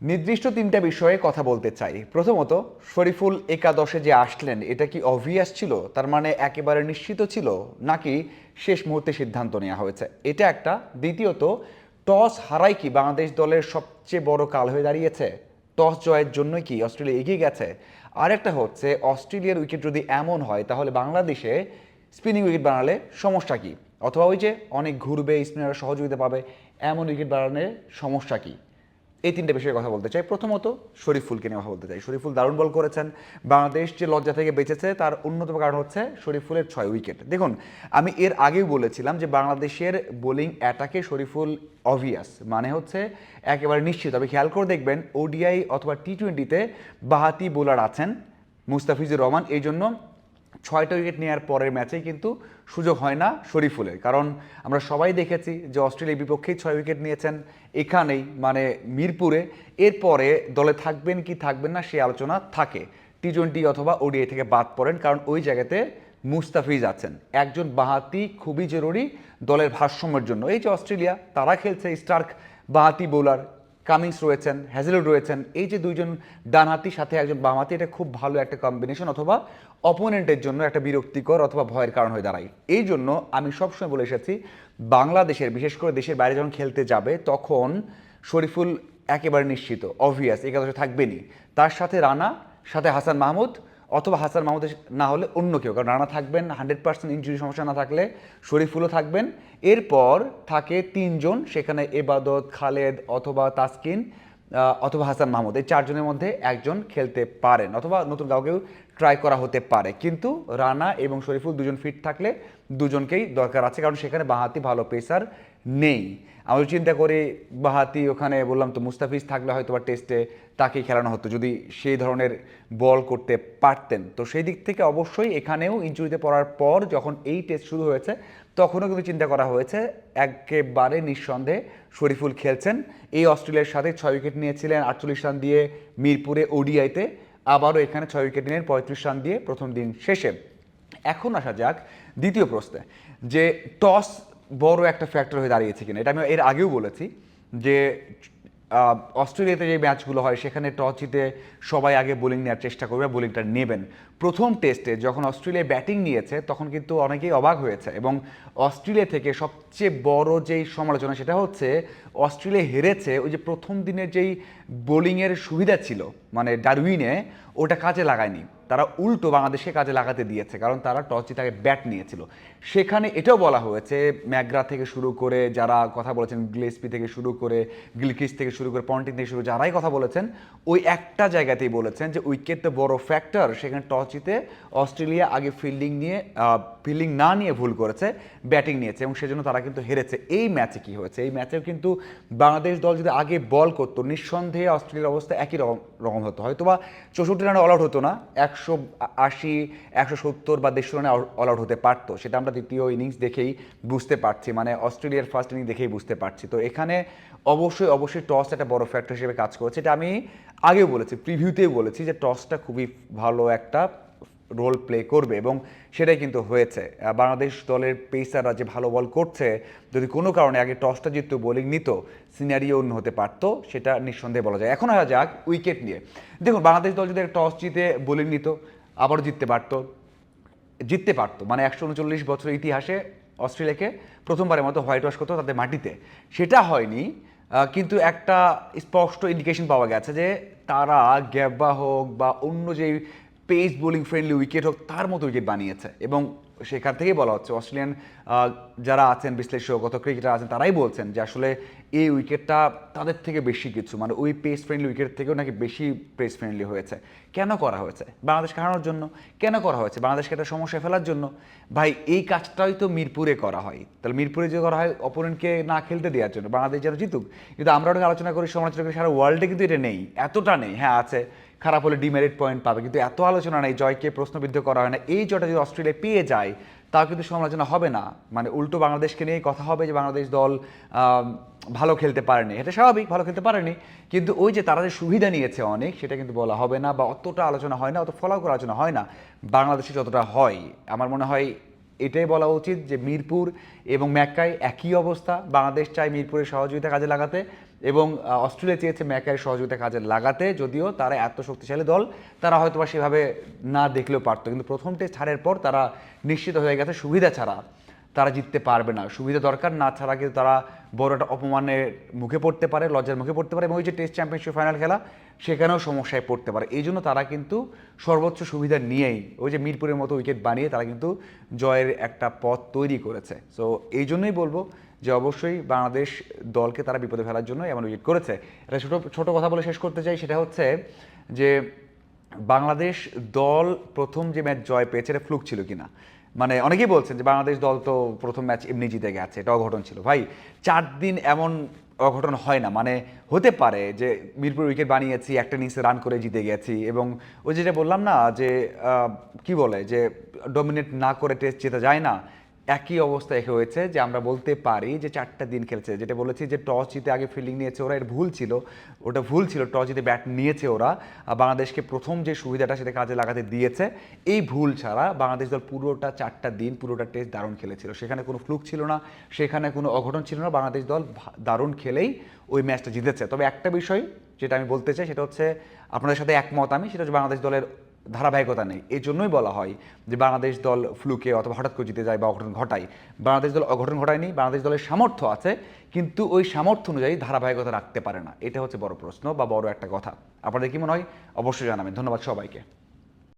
নির্দিষ্ট তিনটা বিষয়ে কথা বলতে চাই। প্রথমত, শরীফুল একাদশে যে আসলেন এটা কি অবভিয়াস ছিল, তার মানে একেবারে নিশ্চিত ছিল, নাকি শেষ মুহূর্তে সিদ্ধান্ত নেওয়া হয়েছে, এটা একটা। দ্বিতীয়ত, টস হারাই কি বাংলাদেশ দলের সবচেয়ে বড় কাল হয়ে দাঁড়িয়েছে? টস জয়ের জন্যই কি অস্ট্রেলিয়া এগিয়ে গেছে? আরেকটা হচ্ছে, অস্ট্রেলিয়ার উইকেট যদি এমন হয় তাহলে বাংলাদেশে স্পিনিং উইকেট বানালে সমস্যা কি? অথবা ওই যে অনেক ঘুরবে, স্পিনাররা সহযোগিতা পাবে, এমন উইকেট বানানোর সমস্যা কি? এই তিনটে বিষয়ে কথা বলতে চাই। প্রথমত, শরীফুলকে নিয়ে কথা বলতে চাই। শরীফুল দারুণ বল করেছেন। বাংলাদেশ যে লজ্জা থেকে বেঁচেছে তার অন্যতম কারণ হচ্ছে শরীফুলের 6 উইকেট। দেখুন, আমি এর আগেও বলেছিলাম যে বাংলাদেশের বোলিং অ্যাটাকে শরীফুল অবভিয়াস, মানে হচ্ছে একেবারে নিশ্চিত। তবে খেয়াল করে দেখবেন ওডিআই অথবা টি-20তে বাহাতি বোলার আছেন মুস্তাফিজুর রহমান, এই জন্য 6টা উইকেট নেওয়ার পরের ম্যাচেই কিন্তু সুযোগ হয় না শরীফুলের। কারণ আমরা সবাই দেখেছি যে অস্ট্রেলিয়ার বিপক্ষেই 6 উইকেট নিয়েছেন এখানেই, মানে মিরপুরে। এরপরে দলে থাকবেন কি থাকবেন না সে আলোচনা থাকে, টি-20 অথবা ওডিআই থেকে বাদ পড়েন, কারণ ওই জায়গাতে মুস্তাফিজ আছেন। একজন বাঁহাতি খুবই জরুরি দলের ভারসাম্যের জন্য। এই যে অস্ট্রেলিয়া, তারা খেলছে স্টার্ক বাঁহাতি বোলার, কামিন্স রয়েছেন, হ্যাজেলউড রয়েছেন, এই যে দুইজন ডানহাতি সাথে একজন বামহাতি, এটা খুব ভালো একটা কম্বিনেশন, অথবা অপোনেন্টের জন্য একটা বিরক্তিকর অথবা ভয়ের কারণ হয়ে দাঁড়ায়। এই জন্য আমি সবসময় বলে এসেছি, বাংলাদেশের বিশেষ করে দেশের বাইরে যখন খেলতে যাবে তখন শরীফুল একেবারে নিশ্চিত অবভিয়াস একাদশে থাকবেনই। তার সাথে রানা, সাথে হাসান মাহমুদ, অথবা হাসান মাহমুদের না হলে অন্য কেউ, কারণ রানা থাকবেন 100% ইনজুরি সমস্যা না থাকলে, শরীফুলও থাকবেন। এরপর থাকে তিনজন, সেখানে এবাদত, খালেদ অথবা তাসকিন অথবা হাসান মাহমুদ, এই চারজনের মধ্যে একজন খেলতে পারেন, অথবা নতুন কাউকেও ট্রাই করা হতে পারে। কিন্তু রানা এবং শরীফুল দুজন ফিট থাকলে দুজনকেই দরকার আছে, কারণ সেখানে বাঁহাতি ভালো পেসার নেই। আমি চিন্তা করি বাঁহাতি ওখানে বললাম তো মুস্তাফিজ থাকলে হয়তো বা টেস্টে তাকেই খেলানো হতো যদি সেই ধরনের বল করতে পারতেন। তো সেই দিক থেকে অবশ্যই এখানেও ইনজুরিতে পড়ার পর যখন এই টেস্ট শুরু হয়েছে তখনও কিন্তু চিন্তা করা হয়েছে একেবারে নিঃসন্দেহে শরীফুল খেলছেন। এই অস্ট্রেলিয়ার সাথে 6 উইকেট নিয়েছিলেন 48 রান দিয়ে মিরপুরে ওডিআইতে, আবারও এখানে 6 উইকেট নিলেন 35 রান দিয়ে প্রথম দিন শেষে। এখন আসা যাক দ্বিতীয় প্রশ্নে, যে টস বড় একটা ফ্যাক্টর হয়ে দাঁড়িয়েছে কিনা। এটা আমি এর আগেও বলেছি যে অস্ট্রেলিয়াতে যে ম্যাচগুলো হয় সেখানে টস জিতে সবাই আগে বোলিং নেওয়ার চেষ্টা করবে, বোলিংটা নেবেন। প্রথম টেস্টে যখন অস্ট্রেলিয়া ব্যাটিং নিয়েছে তখন কিন্তু অনেকেই অবাক হয়েছে, এবং অস্ট্রেলিয়া থেকে সবচেয়ে বড় যেই সমালোচনা সেটা হচ্ছে অস্ট্রেলিয়া হেরেছে ওই যে প্রথম দিনের যেই বোলিংয়ের সুবিধা ছিল, মানে ডারউইনে, ওটা কাজে লাগায়নি। তারা উল্টো বাংলাদেশকে কাজে লাগাতে দিয়েছে, কারণ তারা টস জিতে আগে ব্যাট নিয়েছিল। সেখানে এটাও বলা হয়েছে, ম্যাকগ্রা থেকে শুরু করে যারা কথা বলেছেন, গ্লেসপি থেকে শুরু করে, গিলক্রিস্ট থেকে শুরু করে, পন্টিং থেকে শুরু, যারাই কথা বলেছেন ওই একটা জায়গাতেই বলেছেন যে উইকেট তো বড় ফ্যাক্টর। সেখানে টস জিতে অস্ট্রেলিয়া আগে ফিল্ডিং না নিয়ে ভুল করেছে, ব্যাটিং নিয়েছে, এবং সেজন্য তারা কিন্তু হেরেছে। এই ম্যাচে কি হয়েছে, এই ম্যাচেও কিন্তু বাংলাদেশ দল যদি আগে বল করতো নিঃসন্দেহে অস্ট্রেলিয়ার অবস্থা একই রকম হতো। হয়তো বা 64 রানে অল আউট হতো না, 180, 170 বা 150 রানে অল আউট হতে পারতো। সেটা আমরা দ্বিতীয় ইনিংস দেখেই বুঝতে পারছি, মানে অস্ট্রেলিয়ার ফার্স্ট ইনিংস দেখেই বুঝতে পারছি। তো এখানে অবশ্যই টস একটা বড় ফ্যাক্টর হিসেবে কাজ করেছে। এটা আমি আগেও বলেছি, প্রিভিউতেও বলেছি যে টসটা খুবই ভালো একটা রোল প্লে করবে, এবং সেটাই কিন্তু হয়েছে। বাংলাদেশ দলের পেসাররা যে ভালো বল করছে, যদি কোনো কারণে আগে টসটা জিততো, বোলিং নিত, সিনারিও অন্য হতে পারতো, সেটা নিঃসন্দেহে বলা যায়। এখন আসা যাক উইকেট নিয়ে। দেখুন, বাংলাদেশ দল যদি টস জিতে বোলিং নিত আবারও জিততে পারতো, মানে 139 বছরের ইতিহাসে অস্ট্রেলিয়াকে প্রথমবারের মতো হোয়াইট ওয়াশ করতো তাদের মাটিতে। সেটা হয়নি, কিন্তু একটা স্পষ্ট ইন্ডিকেশন পাওয়া গেছে যে তারা গ্যাব্বা হোক বা অন্য যে পেস বোলিং ফ্রেন্ডলি উইকেট হোক তার মতো উইকেট বানিয়েছে। এবং সেখান থেকেই বলা হচ্ছে, অস্ট্রেলিয়ান যারা আছেন বিশ্লেষক অত ক্রিকেটার আছেন তারাই বলছেন যে আসলে এই উইকেটটা তাদের থেকে বেশি কিছু, মানে ওই পেস ফ্রেন্ডলি উইকেট থেকেও নাকি বেশি পেস ফ্রেন্ডলি হয়েছে। কেন করা হয়েছে? বাংলাদেশকে হারানোর জন্য। কেন করা হয়েছে? বাংলাদেশকে একটা সমস্যায় ফেলার জন্য। ভাই, এই কাজটাই তো মিরপুরে করা হয়। তাহলে মিরপুরে যে করা হয় অপোনেন্টকে না খেলতে দেওয়ার জন্য, বাংলাদেশ যেন জিতুক। কিন্তু আমরা অনেক আলোচনা করি, সমালোচনা করি, সারা ওয়ার্ল্ডে কিন্তু এটা নেই, এতটা নেই। হ্যাঁ আছে, খারাপ হলে ডিমেরিট পয়েন্ট পাবে, কিন্তু এত আলোচনা নেই, জয়কে প্রশ্নবিদ্ধ করা হয় না। এই জয়টা যদি অস্ট্রেলিয়া পেয়ে যায় তাও কিন্তু সমালোচনা হবে না, মানে উল্টো বাংলাদেশকে নিয়েই কথা হবে যে বাংলাদেশ দল ভালো খেলতে পারেনি। এটা স্বাভাবিক, ভালো খেলতে পারেনি, কিন্তু ওই যে তারা যে সুবিধা নিয়েছে অনেক, সেটা কিন্তু বলা হবে না, বা অতটা আলোচনা হয় না, অত ফলাও করে আলোচনা হয় না বাংলাদেশে যতটা হয়। আমার মনে হয় এটাই বলা উচিত যে মিরপুর এবং ম্যাক্কাই একই অবস্থা। বাংলাদেশ চায় মিরপুরের সহযোগিতা কাজে লাগাতে, এবং অস্ট্রেলিয়া চেয়েছে ম্যাকের সহযোগিতা কাজে লাগাতে, যদিও তারা এত শক্তিশালী দল তারা হয়তো বা সেভাবে না দেখলেও পারতো, কিন্তু প্রথম টেস্ট হারের পর তারা নিশ্চিত হয়ে গেছে সুবিধা ছাড়া তারা জিততে পারবে না। সুবিধা দরকার, না ছাড়া কিন্তু তারা বড় একটা অপমানের মুখে পড়তে পারে, লজ্জার মুখে পড়তে পারে, এবং ওই যে টেস্ট চ্যাম্পিয়নশিপ ফাইনাল খেলা সেখানেও সমস্যায় পড়তে পারে। এই জন্য তারা কিন্তু সর্বোচ্চ সুবিধা নিয়েই ওই যে মিরপুরের মতো উইকেট বানিয়ে তারা কিন্তু জয়ের একটা পথ তৈরি করেছে। সো এই জন্যই বলবো যে অবশ্যই বাংলাদেশ দলকে তারা বিপদে ফেলার জন্য এমন উইকেট করেছে। একটা ছোটো ছোটো কথা বলে শেষ করতে চাই, সেটা হচ্ছে যে বাংলাদেশ দল প্রথম যে ম্যাচ জয় পেয়েছে এটা ফ্লুক ছিল কিনা। মানে অনেকেই বলছেন যে বাংলাদেশ দল তো প্রথম ম্যাচ এমনি জিতে গেছে, এটা অঘটন ছিল। ভাই 4 দিন এমন অঘটন হয় না। মানে হতে পারে যে মিরপুর উইকেট বানিয়েছি, একটা ইনিংসে রান করে জিতে গেছি, এবং ওই যেটা বললাম না যে কি বলে যে ডমিনেট না করে টেস্ট জেতা যায় না, একই অবস্থা এসে হয়েছে যে আমরা বলতে পারি যে 4টা দিন খেলছে। যেটা বলেছি যে টস জিতে আগে ফিল্ডিং নিয়েছে ওরা, এর ভুল ছিল, ওটা ভুল ছিল। টস জিতে ব্যাট নিয়েছে ওরা, বাংলাদেশকে প্রথম যে সুবিধাটা সেটা কাজে লাগাতে দিয়েছে। এই ভুল ছাড়া বাংলাদেশ দল পুরোটা 4টা দিন পুরোটা টেস্ট দারুণ খেলেছিল, সেখানে কোনো ফ্লুক ছিল না, সেখানে কোনো অঘটন ছিল না। বাংলাদেশ দল দারুণ খেলেই ওই ম্যাচটা জিতেছে। তবে একটা বিষয় যেটা আমি বলতে চাই সেটা হচ্ছে, আপনাদের সাথে একমত আমি, সেটা হচ্ছে বাংলাদেশ দলের ধারাবাহিকতা নেই। এই জন্যই বলা হয় যে বাংলাদেশ দল ফ্লুকে অথবা হঠাৎ করে জিতে যায় বা অঘটন ঘটায়। বাংলাদেশ দল অঘটন ঘটায়নি, বাংলাদেশ দলের সামর্থ্য আছে, কিন্তু ওই সামর্থ্য অনুযায়ী ধারাবাহিকতা রাখতে পারে না। এটা হচ্ছে বড় প্রশ্ন বা বড় একটা কথা। আপনাদের কি মনে হয় অবশ্যই জানাবেন। ধন্যবাদ সবাইকে।